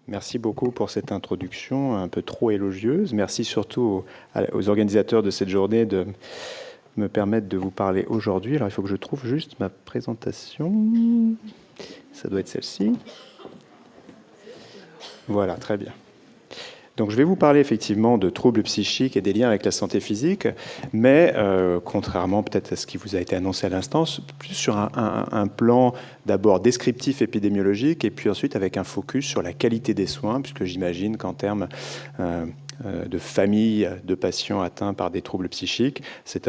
Merci beaucoup pour cette introduction un peu trop élogieuse. Merci surtout aux organisateurs de cette journée de me permettre de vous parler aujourd'hui. Alors, il faut que je trouve juste ma présentation. Ça doit être celle-ci. Voilà, très bien. Donc je vais vous parler effectivement de troubles psychiques et des liens avec la santé physique, mais contrairement peut-être à ce qui vous a été annoncé à l'instant, plus sur un plan d'abord descriptif épidémiologique et puis ensuite avec un focus sur la qualité des soins, puisque j'imagine qu'en termes de famille de patients atteints par des troubles psychiques, cette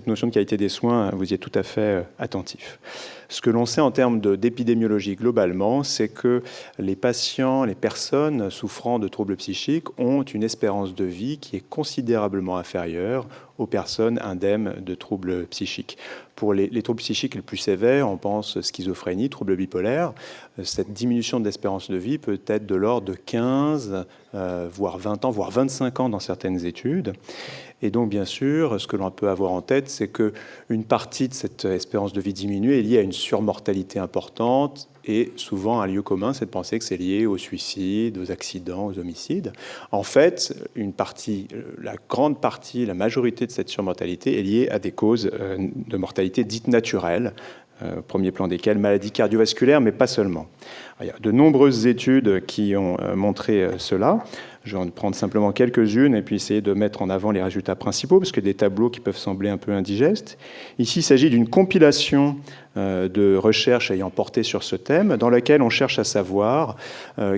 notion de qualité des soins, vous y êtes tout à fait attentif. Ce que l'on sait en termes d'épidémiologie globalement, c'est que les patients, les personnes souffrant de troubles psychiques ont une espérance de vie qui est considérablement inférieure aux personnes indemnes de troubles psychiques. Pour les troubles psychiques les plus sévères, on pense schizophrénie, troubles bipolaires, cette diminution de l'espérance de vie peut être de l'ordre de 15, voire 20 ans, voire 25 ans dans certaines études. Et donc, bien sûr, ce que l'on peut avoir en tête, c'est qu'une partie de cette espérance de vie diminuée est liée à une surmortalité importante et souvent un lieu commun, c'est de penser que c'est lié au suicide, aux accidents, aux homicides. En fait, la grande partie, la majorité de cette surmortalité est liée à des causes de mortalité dites naturelles, premier plan desquelles maladies cardiovasculaires, mais pas seulement. Il y a de nombreuses études qui ont montré cela. Je vais en prendre simplement quelques-unes et puis essayer de mettre en avant les résultats principaux, parce que des tableaux qui peuvent sembler un peu indigestes. Ici, il s'agit d'une compilation de recherches ayant porté sur ce thème, dans laquelle on cherche à savoir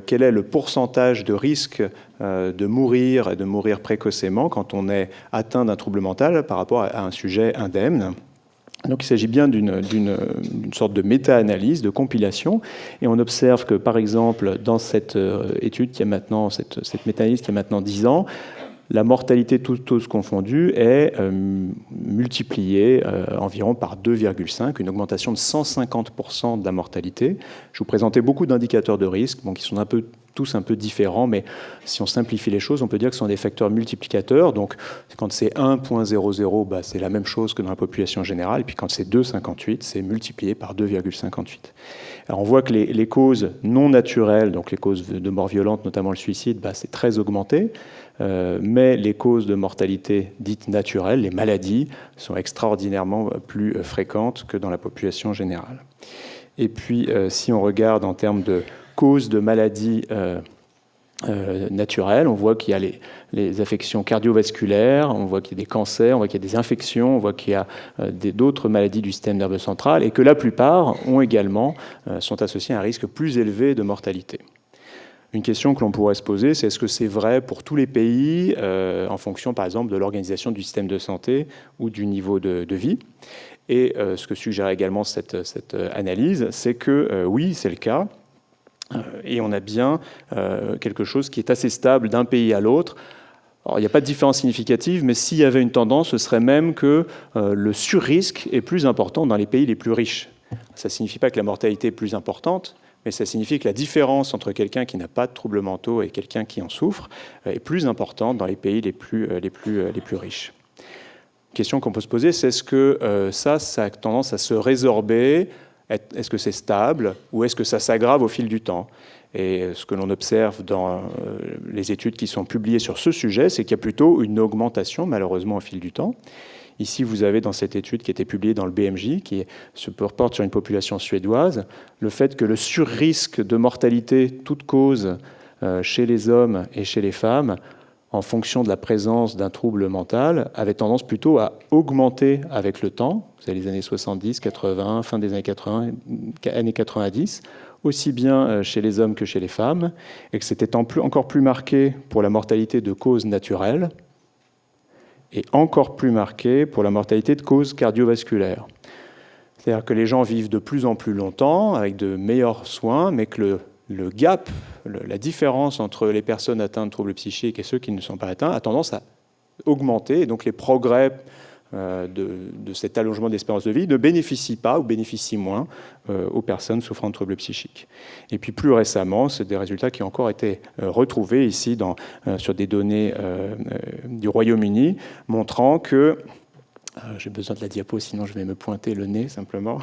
quel est le pourcentage de risque de mourir et de mourir précocement quand on est atteint d'un trouble mental par rapport à un sujet indemne. Donc il s'agit bien d'une sorte de méta-analyse, de compilation, et on observe que, par exemple, dans cette étude qui a maintenant, cette méta-analyse qui a maintenant 10 ans, la mortalité toutes causes confondues est multipliée environ par 2,5, une augmentation de 150% de la mortalité. Je vous présentais beaucoup d'indicateurs de risque, qui sont tous un peu différents, mais si on simplifie les choses, on peut dire que ce sont des facteurs multiplicateurs. Donc, quand c'est 1,00, c'est la même chose que dans la population générale, et puis quand c'est 2,58, c'est multiplié par 2,58. Alors, on voit que les causes non naturelles, donc les causes de mort violente, notamment le suicide, c'est très augmenté. Mais les causes de mortalité dites naturelles, les maladies, sont extraordinairement plus fréquentes que dans la population générale. Et puis, si on regarde en termes de causes de maladies naturelles, on voit qu'il y a les affections cardiovasculaires, on voit qu'il y a des cancers, on voit qu'il y a des infections, on voit qu'il y a d'autres maladies du système nerveux central, et que la plupart sont associées à un risque plus élevé de mortalité. Une question que l'on pourrait se poser, c'est est-ce que c'est vrai pour tous les pays, en fonction, par exemple, de l'organisation du système de santé ou du niveau de vie? Et ce que suggère également cette analyse, c'est que oui, c'est le cas, et on a bien quelque chose qui est assez stable d'un pays à l'autre. Alors, il n'y a pas de différence significative, mais s'il y avait une tendance, ce serait même que le surrisque est plus important dans les pays les plus riches. Ça ne signifie pas que la mortalité est plus importante, mais ça signifie que la différence entre quelqu'un qui n'a pas de troubles mentaux et quelqu'un qui en souffre est plus importante dans les pays les plus riches. Une question qu'on peut se poser, c'est est-ce que ça a tendance à se résorber? Est-ce que c'est stable ou est-ce que ça s'aggrave au fil du temps? Et ce que l'on observe dans les études qui sont publiées sur ce sujet, c'est qu'il y a plutôt une augmentation, malheureusement, au fil du temps. Ici, vous avez dans cette étude qui a été publiée dans le BMJ, qui se porte sur une population suédoise, le fait que le surrisque de mortalité, toute cause, chez les hommes et chez les femmes, en fonction de la présence d'un trouble mental, avait tendance plutôt à augmenter avec le temps. Vous avez les années 70, 80, fin des années 80, années 90, aussi bien chez les hommes que chez les femmes, et que c'était encore plus marqué pour la mortalité de causes naturelles, et encore plus marqué pour la mortalité de causes cardiovasculaires. C'est-à-dire que les gens vivent de plus en plus longtemps, avec de meilleurs soins, mais que le gap, la différence entre les personnes atteintes de troubles psychiques et ceux qui ne sont pas atteints a tendance à augmenter, et donc les progrès de cet allongement d'espérance de vie ne bénéficient pas ou bénéficient moins aux personnes souffrant de troubles psychiques. Et puis plus récemment, c'est des résultats qui ont encore été retrouvés ici sur des données du Royaume-Uni, montrant que... j'ai besoin de la diapo, sinon je vais me pointer le nez simplement.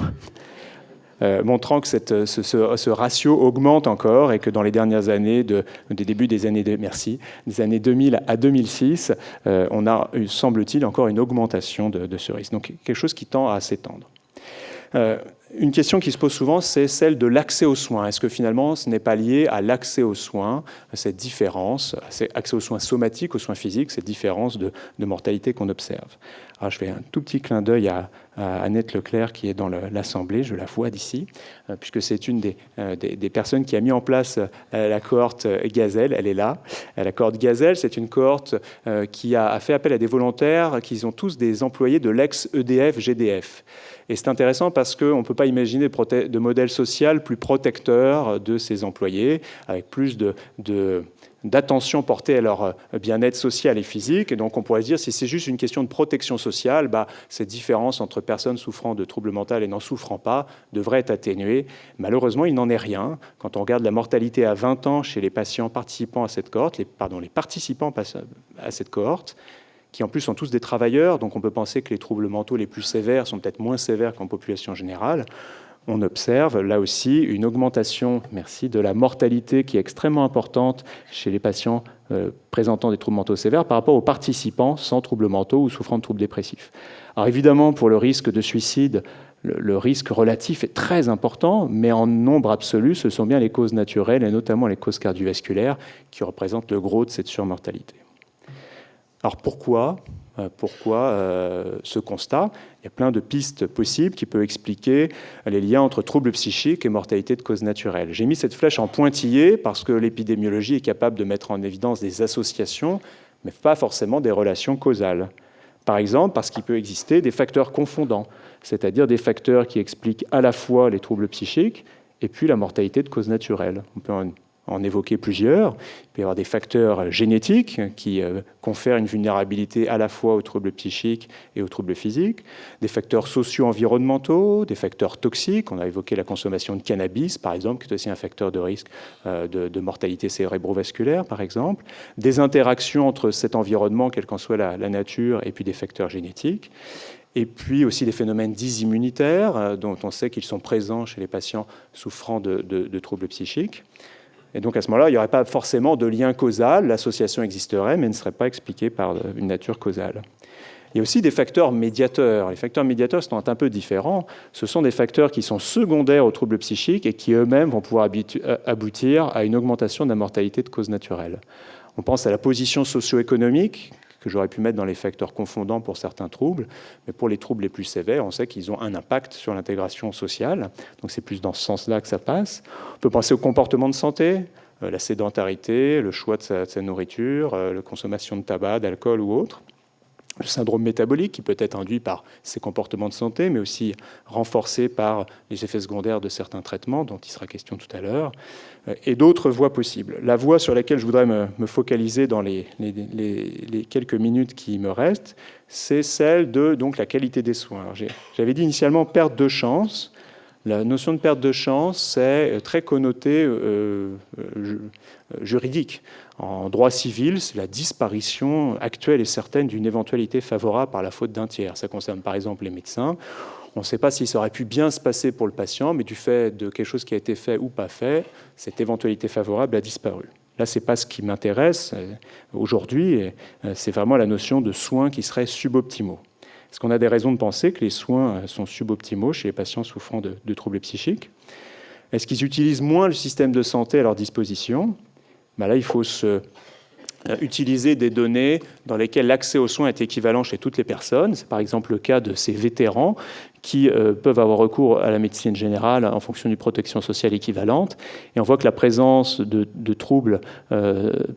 montrant que ce ratio augmente encore et que dans les dernières années, des débuts des années, des années 2000 à 2006, on a, semble-t-il, encore une augmentation de ce risque. Donc quelque chose qui tend à s'étendre. Une question qui se pose souvent, c'est celle de l'accès aux soins. Est-ce que finalement, ce n'est pas lié à l'accès aux soins, à cette différence, accès aux soins somatiques, aux soins physiques, cette différence de mortalité qu'on observe? Alors, je fais un tout petit clin d'œil à Annette Leclerc, qui est dans l'Assemblée, je la vois d'ici, puisque c'est une des personnes qui a mis en place la cohorte Gazelle, elle est là. La cohorte Gazelle, c'est une cohorte qui a fait appel à des volontaires qui sont tous des employés de l'ex-EDF-GDF. Et c'est intéressant parce qu'on ne peut pas imaginer de modèle social plus protecteur de ces employés, avec plus d'attention portée à leur bien-être social et physique. Et donc on pourrait se dire, si c'est juste une question de protection sociale, cette différence entre personnes souffrant de troubles mentaux et n'en souffrant pas devrait être atténuée. Malheureusement, il n'en est rien. Quand on regarde la mortalité à 20 ans chez les patients participant à cette cohorte, les participants à cette cohorte, qui en plus sont tous des travailleurs, donc on peut penser que les troubles mentaux les plus sévères sont peut-être moins sévères qu'en population générale. On observe là aussi une augmentation, de la mortalité qui est extrêmement importante chez les patients présentant des troubles mentaux sévères par rapport aux participants sans troubles mentaux ou souffrant de troubles dépressifs. Alors évidemment, pour le risque de suicide, le risque relatif est très important, mais en nombre absolu, ce sont bien les causes naturelles et notamment les causes cardiovasculaires qui représentent le gros de cette surmortalité. Alors pourquoi ce constat? Il y a plein de pistes possibles qui peuvent expliquer les liens entre troubles psychiques et mortalité de cause naturelle. J'ai mis cette flèche en pointillé parce que l'épidémiologie est capable de mettre en évidence des associations, mais pas forcément des relations causales. Par exemple, parce qu'il peut exister des facteurs confondants, c'est-à-dire des facteurs qui expliquent à la fois les troubles psychiques et puis la mortalité de cause naturelle. On peut en évoquer plusieurs. Il peut y avoir des facteurs génétiques qui confèrent une vulnérabilité à la fois aux troubles psychiques et aux troubles physiques, des facteurs socio-environnementaux, des facteurs toxiques. On a évoqué la consommation de cannabis, par exemple, qui est aussi un facteur de risque de mortalité cérébrovasculaire, par exemple, des interactions entre cet environnement, quelle qu'en soit la nature, et puis des facteurs génétiques. Et puis aussi des phénomènes dits immunitaires, dont on sait qu'ils sont présents chez les patients souffrant de troubles psychiques. Et donc à ce moment-là, il n'y aurait pas forcément de lien causal, l'association existerait, mais ne serait pas expliquée par une nature causale. Il y a aussi des facteurs médiateurs. Les facteurs médiateurs sont un peu différents. Ce sont des facteurs qui sont secondaires aux troubles psychiques et qui eux-mêmes vont pouvoir aboutir à une augmentation de la mortalité de cause naturelle. On pense à la position socio-économique, que j'aurais pu mettre dans les facteurs confondants pour certains troubles, mais pour les troubles les plus sévères, on sait qu'ils ont un impact sur l'intégration sociale, donc c'est plus dans ce sens-là que ça passe. On peut penser au comportement de santé, la sédentarité, le choix de sa nourriture, la consommation de tabac, d'alcool ou autre. Le syndrome métabolique qui peut être induit par ces comportements de santé, mais aussi renforcé par les effets secondaires de certains traitements, dont il sera question tout à l'heure, et d'autres voies possibles. La voie sur laquelle je voudrais me focaliser dans les quelques minutes qui me restent, c'est celle de donc, la qualité des soins. J'avais dit initialement perte de chance. La notion de perte de chance, c'est très connoté juridique. En droit civil, c'est la disparition actuelle et certaine d'une éventualité favorable par la faute d'un tiers. Ça concerne par exemple les médecins. On ne sait pas si ça aurait pu bien se passer pour le patient, mais du fait de quelque chose qui a été fait ou pas fait, cette éventualité favorable a disparu. Là, ce n'est pas ce qui m'intéresse aujourd'hui. C'est vraiment la notion de soins qui seraient suboptimaux. Est-ce qu'on a des raisons de penser que les soins sont suboptimaux chez les patients souffrant de troubles psychiques? Est-ce qu'ils utilisent moins le système de santé à leur disposition? Là, il faut utiliser des données dans lesquelles l'accès aux soins est équivalent chez toutes les personnes. C'est par exemple le cas de ces vétérans qui peuvent avoir recours à la médecine générale en fonction d'une protection sociale équivalente. Et on voit que la présence de troubles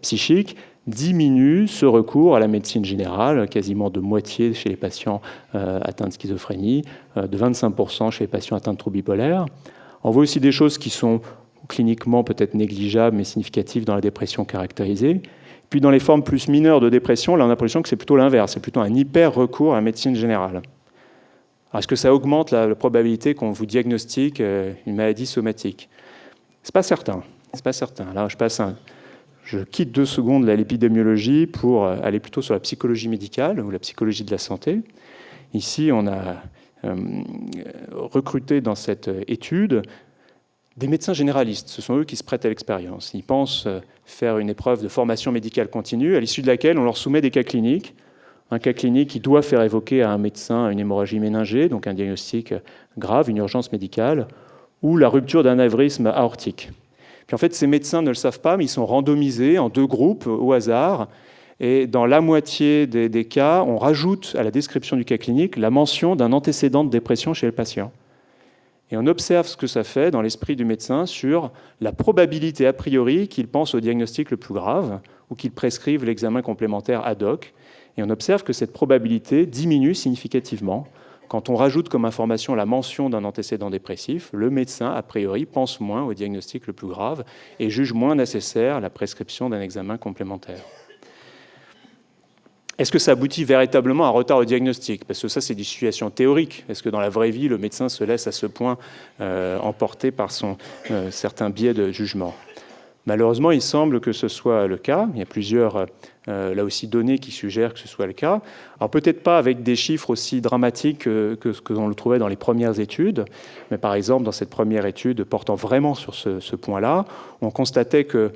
psychiques diminue ce recours à la médecine générale, quasiment de moitié chez les patients atteints de schizophrénie, de 25% chez les patients atteints de troubles bipolaires. On voit aussi des choses qui sont cliniquement peut-être négligeables mais significatives dans la dépression caractérisée. Puis dans les formes plus mineures de dépression, là on a l'impression que c'est plutôt l'inverse, c'est plutôt un hyper-recours à la médecine générale. Alors, est-ce que ça augmente la probabilité qu'on vous diagnostique une maladie somatique? C'est pas certain. C'est pas certain. Là, je quitte 2 secondes l'épidémiologie pour aller plutôt sur la psychologie médicale ou la psychologie de la santé. Ici, on a recruté dans cette étude des médecins généralistes. Ce sont eux qui se prêtent à l'expérience. Ils pensent faire une épreuve de formation médicale continue, à l'issue de laquelle on leur soumet des cas cliniques. Un cas clinique qui doit faire évoquer à un médecin une hémorragie méningée, donc un diagnostic grave, une urgence médicale, ou la rupture d'un anévrisme aortique. Puis en fait, ces médecins ne le savent pas, mais ils sont randomisés en 2 groupes au hasard. Et dans la moitié des cas, on rajoute à la description du cas clinique la mention d'un antécédent de dépression chez le patient. Et on observe ce que ça fait dans l'esprit du médecin sur la probabilité a priori qu'il pense au diagnostic le plus grave ou qu'il prescrive l'examen complémentaire ad hoc. Et on observe que cette probabilité diminue significativement. Quand on rajoute comme information la mention d'un antécédent dépressif, le médecin, a priori, pense moins au diagnostic le plus grave et juge moins nécessaire la prescription d'un examen complémentaire. Est-ce que ça aboutit véritablement à un retard au diagnostic? Parce que ça, c'est des situations théoriques. Est-ce que dans la vraie vie, le médecin se laisse à ce point emporter par certains biais de jugement? Malheureusement, il semble que ce soit le cas. Il y a plusieurs, là aussi, données qui suggèrent que ce soit le cas. Alors peut-être pas avec des chiffres aussi dramatiques que ce que l'on le trouvait dans les premières études, mais par exemple, dans cette première étude portant vraiment sur ce point-là, on constatait que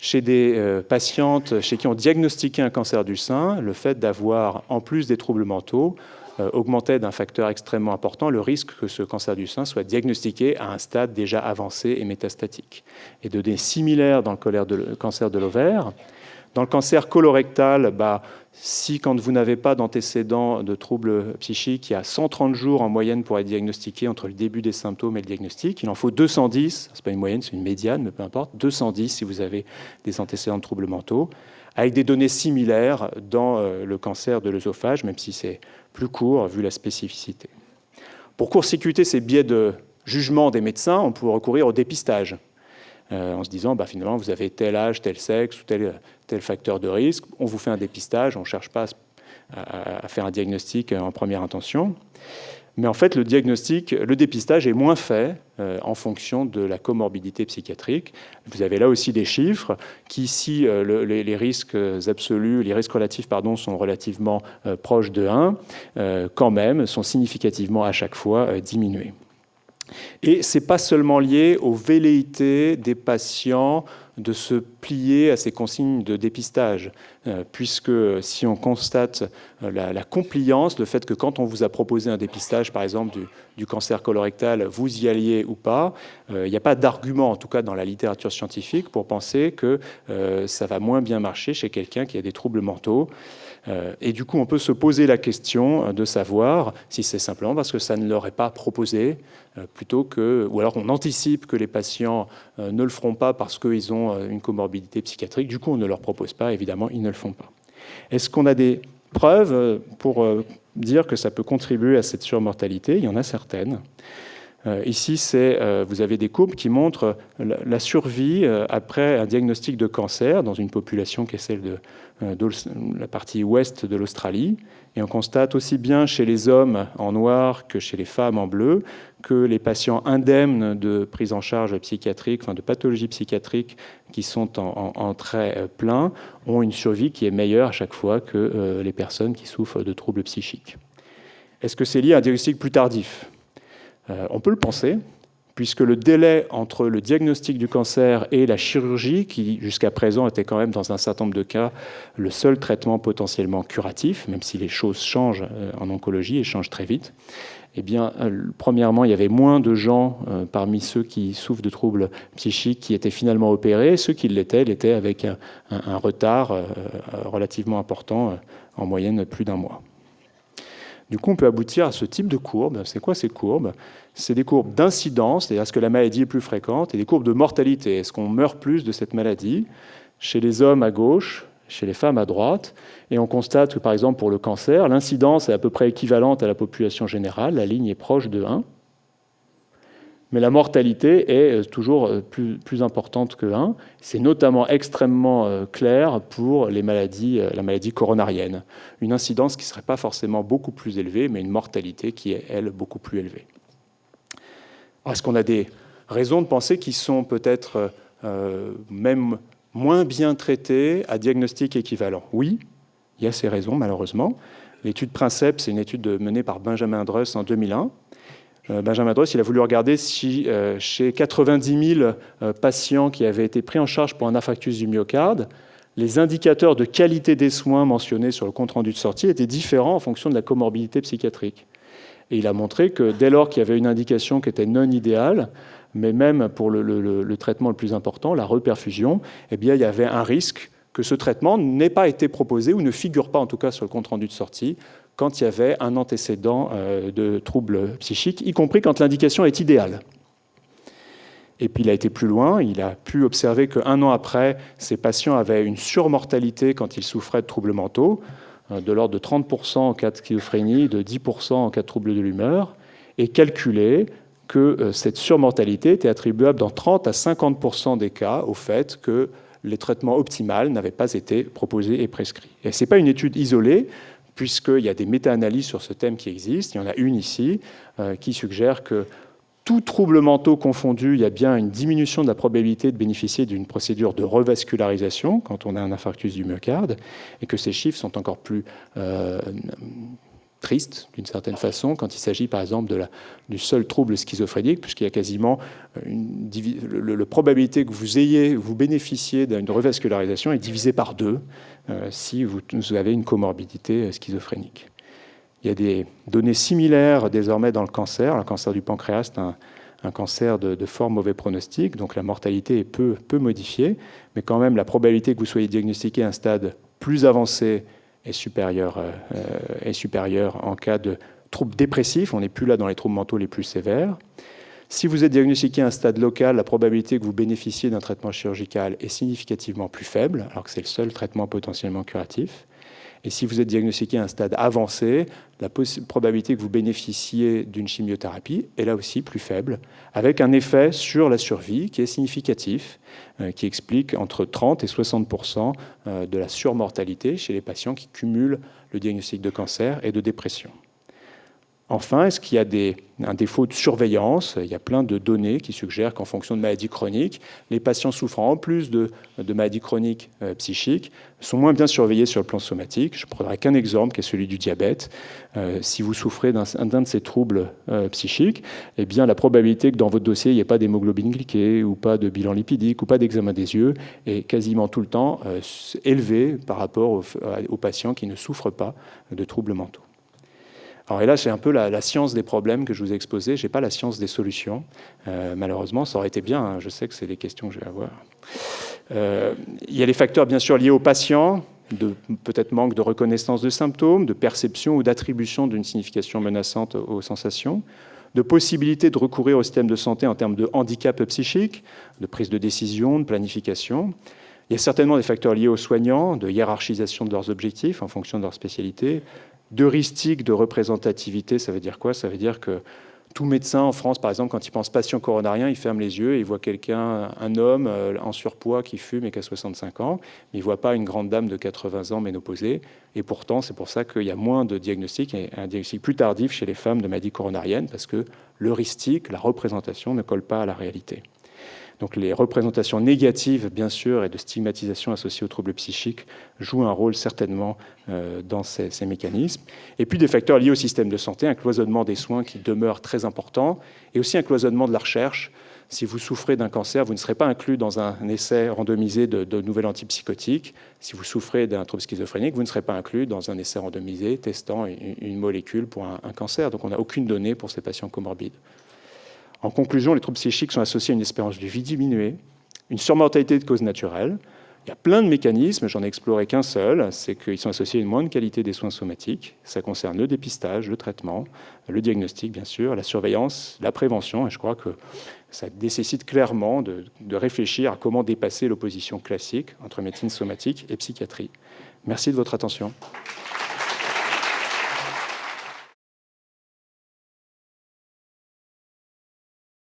chez des patientes chez qui on diagnostiquait un cancer du sein, le fait d'avoir, en plus des troubles mentaux, augmentait d'un facteur extrêmement important le risque que ce cancer du sein soit diagnostiqué à un stade déjà avancé et métastatique. Et de données similaires dans le cancer de l'ovaire. Dans le cancer colorectal, si quand vous n'avez pas d'antécédent de troubles psychiques, il y a 130 jours en moyenne pour être diagnostiqué entre le début des symptômes et le diagnostic, il en faut 210, ce n'est pas une moyenne, c'est une médiane, mais peu importe, 210 si vous avez des antécédents de troubles mentaux, avec des données similaires dans le cancer de l'œsophage, même si c'est plus court vu la spécificité. Pour court-circuiter ces biais de jugement des médecins, on peut recourir au dépistage. En se disant, finalement, vous avez tel âge, tel sexe ou tel facteur de risque, on vous fait un dépistage, on ne cherche pas à faire un diagnostic en première intention. Mais en fait, le dépistage est moins fait en fonction de la comorbidité psychiatrique. Vous avez là aussi des chiffres qui, si les risques absolus, les risques relatifs, sont relativement proches de 1, quand même, sont significativement à chaque fois diminués. Et ce n'est pas seulement lié aux velléités des patients de se plier à ces consignes de dépistage, puisque si on constate la compliance, le fait que quand on vous a proposé un dépistage, par exemple du cancer colorectal, vous y alliez ou pas, il n'y a pas d'argument, en tout cas dans la littérature scientifique, pour penser que ça va moins bien marcher chez quelqu'un qui a des troubles mentaux. Et du coup, on peut se poser la question de savoir si c'est simplement parce que ça ne leur est pas proposé, ou alors on anticipe que les patients ne le feront pas parce qu'ils ont une comorbidité psychiatrique. Du coup, on ne leur propose pas, évidemment, ils ne le font pas. Est-ce qu'on a des preuves pour dire que ça peut contribuer à cette surmortalité? Il y en a certaines. Ici, vous avez des courbes qui montrent la survie après un diagnostic de cancer dans une population qui est celle de la partie ouest de l'Australie. Et on constate aussi bien chez les hommes en noir que chez les femmes en bleu que les patients indemnes de prise en charge psychiatrique, de pathologie psychiatrique qui sont en trait plein, ont une survie qui est meilleure à chaque fois que les personnes qui souffrent de troubles psychiques. Est-ce que c'est lié à un diagnostic plus tardif ? On peut le penser, puisque le délai entre le diagnostic du cancer et la chirurgie, qui jusqu'à présent était quand même dans un certain nombre de cas le seul traitement potentiellement curatif, même si les choses changent en oncologie et changent très vite, premièrement, il y avait moins de gens parmi ceux qui souffrent de troubles psychiques qui étaient finalement opérés. Ceux qui l'étaient avec un retard relativement important, en moyenne plus d'1 mois. Du coup, on peut aboutir à ce type de courbes. C'est quoi ces courbes? C'est des courbes d'incidence, c'est-à-dire est-ce que la maladie est plus fréquente, et des courbes de mortalité. Est-ce qu'on meurt plus de cette maladie chez les hommes à gauche, chez les femmes à droite? Et on constate que, par exemple, pour le cancer, l'incidence est à peu près équivalente à la population générale. La ligne est proche de 1. Mais la mortalité est toujours plus importante que 1. C'est notamment extrêmement clair pour la maladie coronarienne. Une incidence qui ne serait pas forcément beaucoup plus élevée, mais une mortalité qui est, elle, beaucoup plus élevée. Est-ce qu'on a des raisons de penser qu'ils sont peut-être même moins bien traités à diagnostic équivalent? Oui, il y a ces raisons, malheureusement. L'étude Princeps, c'est une étude menée par Benjamin Druss en 2001. Benjamin Druss, il a voulu regarder si chez 90 000 patients qui avaient été pris en charge pour un infarctus du myocarde, les indicateurs de qualité des soins mentionnés sur le compte-rendu de sortie étaient différents en fonction de la comorbidité psychiatrique. Et il a montré que dès lors qu'il y avait une indication qui était non idéale, mais même pour le traitement le plus important, la reperfusion, eh bien, il y avait un risque que ce traitement n'ait pas été proposé ou ne figure pas en tout cas sur le compte-rendu de sortie quand il y avait un antécédent de troubles psychiques, y compris quand l'indication est idéale. Et puis il a été plus loin, il a pu observer qu'un an après, ces patients avaient une surmortalité quand ils souffraient de troubles mentaux, de l'ordre de 30% en cas de schizophrénie, de 10% en cas de troubles de l'humeur, et calculer que cette surmortalité était attribuable dans 30 à 50% des cas au fait que les traitements optimaux n'avaient pas été proposés et prescrits. Et ce n'est pas une étude isolée, puisqu'il y a des méta-analyses sur ce thème qui existent. Il y en a une ici qui suggère que tout trouble mentaux confondu, il y a bien une diminution de la probabilité de bénéficier d'une procédure de revascularisation quand on a un infarctus du myocarde, et que ces chiffres sont encore plus tristes, d'une certaine façon, quand il s'agit par exemple du seul trouble schizophrénique, puisqu'il y a quasiment la probabilité que vous bénéficiez d'une revascularisation est divisée par 2 si vous avez une comorbidité schizophrénique. Il y a des données similaires désormais dans le cancer. Le cancer du pancréas, c'est un cancer de fort mauvais pronostic, donc la mortalité est peu modifiée, mais quand même la probabilité que vous soyez diagnostiqué à un stade plus avancé est supérieure en cas de troubles dépressifs. On n'est plus là dans les troubles mentaux les plus sévères. Si vous êtes diagnostiqué à un stade local, la probabilité que vous bénéficiez d'un traitement chirurgical est significativement plus faible, alors que c'est le seul traitement potentiellement curatif. Et si vous êtes diagnostiqué à un stade avancé, la probabilité que vous bénéficiez d'une chimiothérapie est là aussi plus faible, avec un effet sur la survie qui est significatif, qui explique entre 30 et 60% de la surmortalité chez les patients qui cumulent le diagnostic de cancer et de dépression. Enfin, est-ce qu'il y a un défaut de surveillance? Il y a plein de données qui suggèrent qu'en fonction de maladies chroniques, les patients souffrant en plus de maladies chroniques psychiques sont moins bien surveillés sur le plan somatique. Je ne prendrai qu'un exemple, qui est celui du diabète. Si vous souffrez d'un de ces troubles psychiques, eh bien, la probabilité que dans votre dossier, il n'y ait pas d'hémoglobine glyquée ou pas de bilan lipidique ou pas d'examen des yeux est quasiment tout le temps élevée par rapport aux patients qui ne souffrent pas de troubles mentaux. Alors, et là, c'est un peu la science des problèmes que je vous ai exposés. Je n'ai pas la science des solutions. Malheureusement, ça aurait été bien. Hein. Je sais que c'est des questions que je vais avoir. Il y a les facteurs, bien sûr, liés aux patients, de peut-être manque de reconnaissance de symptômes, de perception ou d'attribution d'une signification menaçante aux sensations, de possibilité de recourir au système de santé en termes de handicap psychique, de prise de décision, de planification. Il y a certainement des facteurs liés aux soignants, de hiérarchisation de leurs objectifs en fonction de leur spécialité, d'heuristique de représentativité. Ça veut dire quoi? Ça veut dire que tout médecin en France, par exemple, quand il pense patient coronarien, il ferme les yeux et il voit quelqu'un, un homme en surpoids qui fume et qui a 65 ans, mais il ne voit pas une grande dame de 80 ans ménopausée. Et pourtant, c'est pour ça qu'il y a moins de diagnostics et un diagnostic plus tardif chez les femmes de maladie coronarienne, parce que l'heuristique, la représentation ne colle pas à la réalité. Donc les représentations négatives, bien sûr, et de stigmatisation associées aux troubles psychiques jouent un rôle certainement dans ces mécanismes. Et puis des facteurs liés au système de santé, un cloisonnement des soins qui demeure très important, et aussi un cloisonnement de la recherche. Si vous souffrez d'un cancer, vous ne serez pas inclus dans un essai randomisé de nouvelles antipsychotiques. Si vous souffrez d'un trouble schizophrénique, vous ne serez pas inclus dans un essai randomisé testant une molécule pour un cancer. Donc on n'a aucune donnée pour ces patients comorbides. En conclusion, les troubles psychiques sont associés à une espérance de vie diminuée, une surmortalité de cause naturelle. Il y a plein de mécanismes, j'en ai exploré qu'un seul, c'est qu'ils sont associés à une moindre qualité des soins somatiques. Ça concerne le dépistage, le traitement, le diagnostic, bien sûr, la surveillance, la prévention, et je crois que ça nécessite clairement de réfléchir à comment dépasser l'opposition classique entre médecine somatique et psychiatrie. Merci de votre attention.